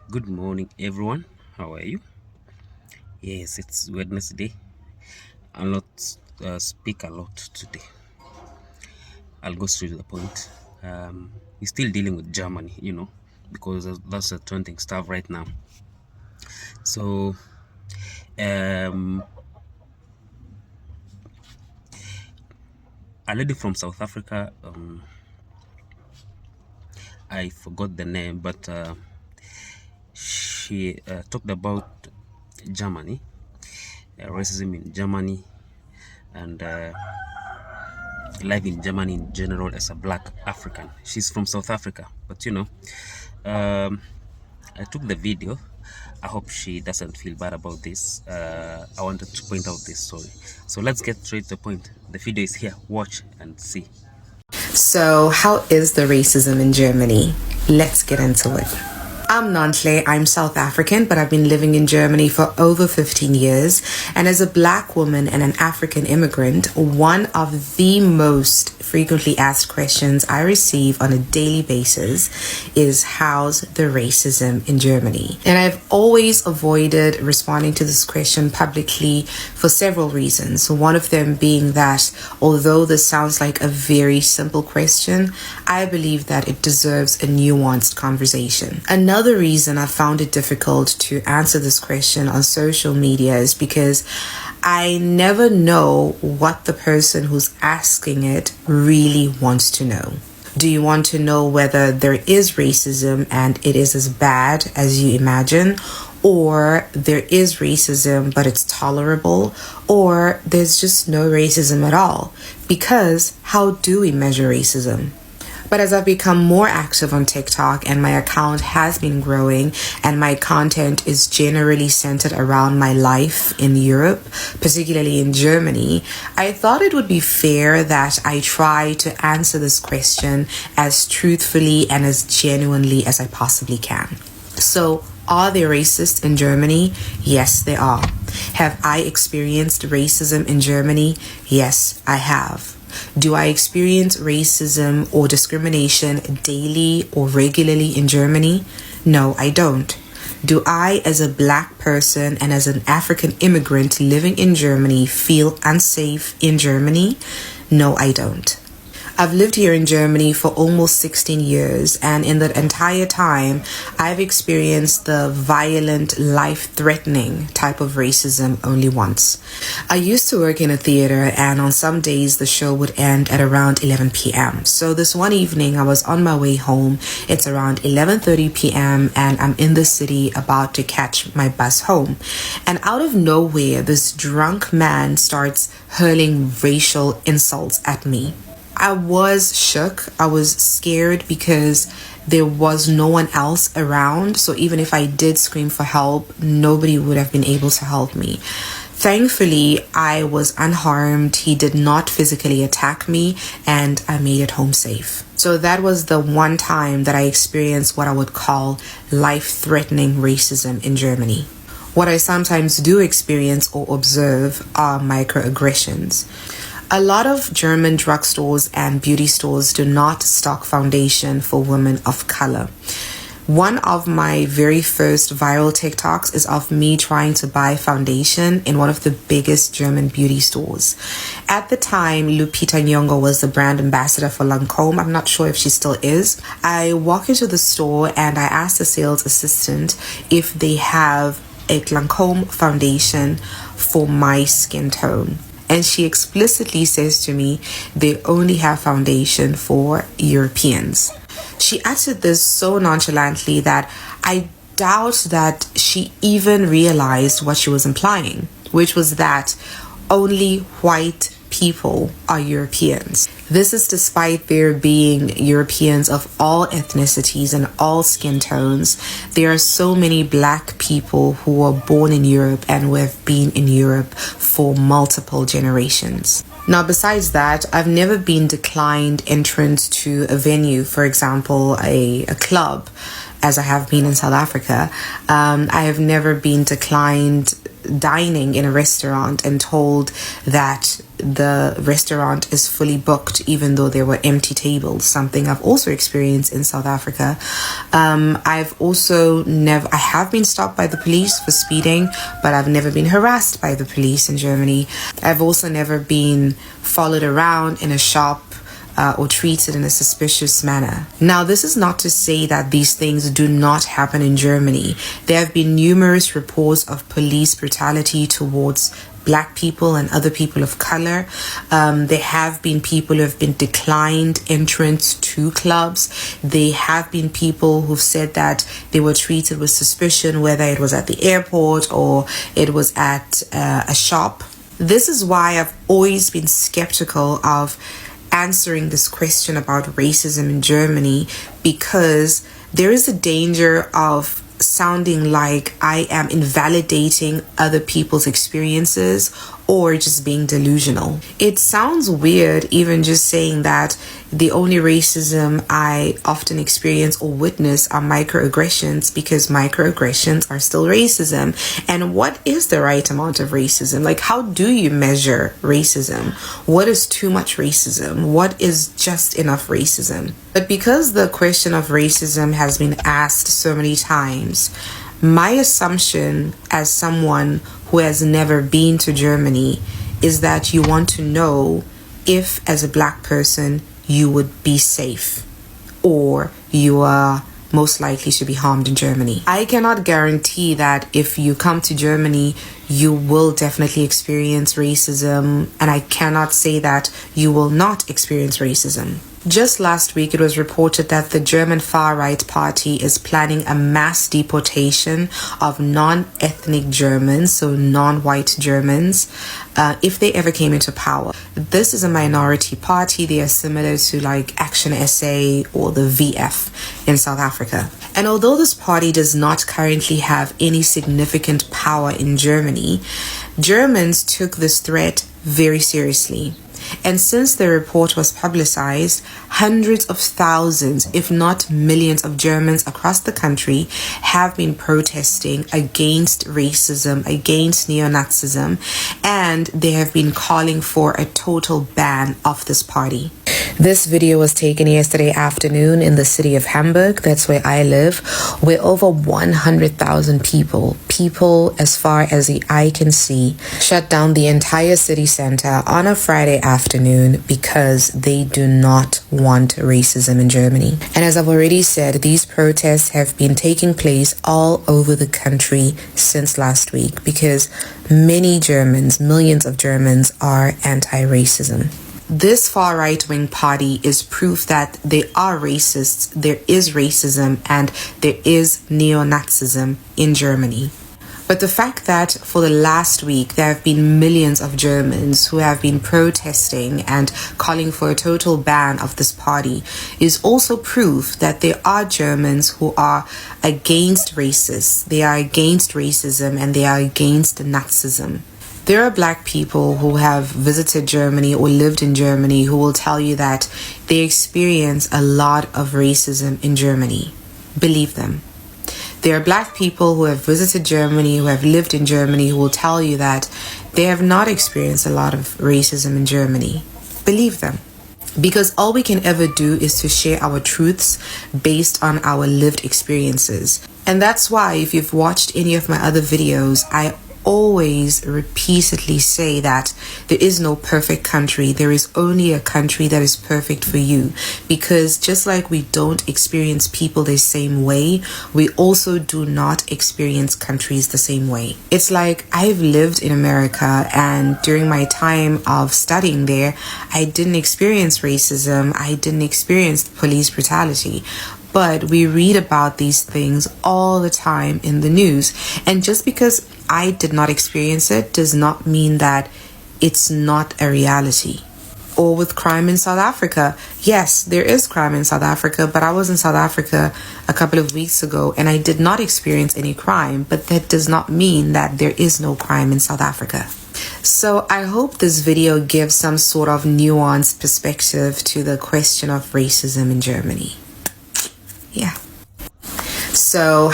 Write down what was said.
Good morning, everyone. How are you? Yes, it's Wednesday. I'll not speak a lot today. I'll go straight to the point. We're still dealing with Germany, because that's a trending stuff right now. So, um, a lady from South Africa, I forgot the name, but she talked about Germany, racism in Germany, and life in Germany in general as a black African. She's from South Africa, but I took the video. I hope she doesn't feel bad about this. I wanted to point out this story. So let's get straight to the point. The video is here. Watch and see. So, how is the racism in Germany? Let's get into it. I'm Nantle. I'm South African, but I've been living in Germany for over 15 years. And as a black woman and an African immigrant, one of the most frequently asked questions I receive on a daily basis is how's the racism in Germany? And I've always avoided responding to this question publicly for several reasons. One of them being that although this sounds like a very simple question, I believe that it deserves a nuanced conversation. Another reason I found it difficult to answer this question on social media is because I never know what the person who's asking it really wants to know. Do you want to know whether there is racism and it is as bad as you imagine? Or there is racism but it's tolerable? Or there's just no racism at all? Because how do we measure racism? But as I've become more active on TikTok and my account has been growing and my content is generally centered around my life in Europe, particularly in Germany, I thought it would be fair that I try to answer this question as truthfully and as genuinely as I possibly can. So, are there racists in Germany? Yes, there are. Have I experienced racism in Germany? Yes, I have. Do I experience racism or discrimination daily or regularly in Germany? No, I don't. Do I, as a black person and as an African immigrant living in Germany, feel unsafe in Germany? No, I don't. I've lived here in Germany for almost 16 years, and in that entire time, I've experienced the violent, life-threatening type of racism only once. I used to work in a theater, and on some days the show would end at around 11 p.m. So this one evening, I was on my way home. It's around 11:30 p.m., and I'm in the city about to catch my bus home. And out of nowhere, this drunk man starts hurling racial insults at me. I was shook. I was scared because there was no one else around. So even if I did scream for help, nobody would have been able to help me. Thankfully, I was unharmed. He did not physically attack me, and I made it home safe. So that was the one time that I experienced what I would call life-threatening racism in Germany. What I sometimes do experience or observe are microaggressions. A lot of German drugstores and beauty stores do not stock foundation for women of color. One of my very first viral TikToks is of me trying to buy foundation in one of the biggest German beauty stores. At the time, Lupita Nyong'o was the brand ambassador for Lancome. I'm not sure if she still is. I walk into the store and I ask the sales assistant if they have a Lancome foundation for my skin tone. And she explicitly says to me, they only have foundation for Europeans. She uttered this so nonchalantly that I doubt that she even realized what she was implying, which was that only white people are Europeans. This is despite there being Europeans of all ethnicities and all skin tones. There are so many black people who were born in Europe and who have been in Europe for multiple generations. Now, besides that, I've never been declined entrance to a venue, for example, a club, as I have been in South Africa. I have never been declined dining in a restaurant and told that the restaurant is fully booked even though there were empty tables, something I've also experienced in South Africa. I have been stopped by the police for speeding, but I've never been harassed by the police in Germany. I've also never been followed around in a shop or treated in a suspicious manner. Now, this is not to say that these things do not happen in Germany. There have been numerous reports of police brutality towards Black people and other people of color. There have been people who have been declined entrance to clubs. There have been people who've said that they were treated with suspicion, whether it was at the airport or it was at a shop. This is why I've always been skeptical of answering this question about racism in Germany, because there is a danger of sounding like I am invalidating other people's experiences or just being delusional. It sounds weird even just saying that the only racism I often experience or witness are microaggressions, because microaggressions are still racism. And what is the right amount of racism? Like, how do you measure racism? What is too much racism? What is just enough racism? But because the question of racism has been asked so many times, my assumption as someone who has never been to Germany is that you want to know if, as a Black person, you would be safe or you are most likely to be harmed in Germany. I cannot guarantee that if you come to Germany, you will definitely experience racism, and I cannot say that you will not experience racism. Just last week, it was reported that the German far-right party is planning a mass deportation of non-ethnic Germans, so non-white Germans, if they ever came into power. This is a minority party. They are similar to like Action SA or the VF in South Africa. And although this party does not currently have any significant power in Germany, Germans took this threat very seriously. And since the report was publicized, hundreds of thousands, if not millions of Germans across the country have been protesting against racism, against neo-Nazism, and they have been calling for a total ban of this party. This video was taken yesterday afternoon in the city of Hamburg, that's where I live, where over 100,000 people as far as the eye can see, shut down the entire city center on a Friday afternoon because they do not want racism in Germany. And as I've already said, these protests have been taking place all over the country since last week because many Germans, millions of Germans, are anti-racism. This far right-wing party is proof that they are racists, there is racism, and there is neo-Nazism in Germany. But the fact that for the last week there have been millions of Germans who have been protesting and calling for a total ban of this party is also proof that there are Germans who are against racists, they are against racism, and they are against Nazism. There are Black people who have visited Germany or lived in Germany who will tell you that they experience a lot of racism in Germany. Believe them. There are Black people who have visited Germany, who have lived in Germany, who will tell you that they have not experienced a lot of racism in Germany. Believe them. Because all we can ever do is to share our truths based on our lived experiences. And that's why if you've watched any of my other videos, I always repeatedly say that there is no perfect country. There is only a country that is perfect for you, because just like we don't experience people the same way, we also do not experience countries the same way. It's like I've lived in America, and during my time of studying there, I didn't experience racism. I didn't experience police brutality. But we read about these things all the time in the news. And just because I did not experience it does not mean that it's not a reality. Or with crime in South Africa. Yes, there is crime in South Africa, but I was in South Africa a couple of weeks ago and I did not experience any crime. But that does not mean that there is no crime in South Africa. So I hope this video gives some sort of nuanced perspective to the question of racism in Germany. Yeah. So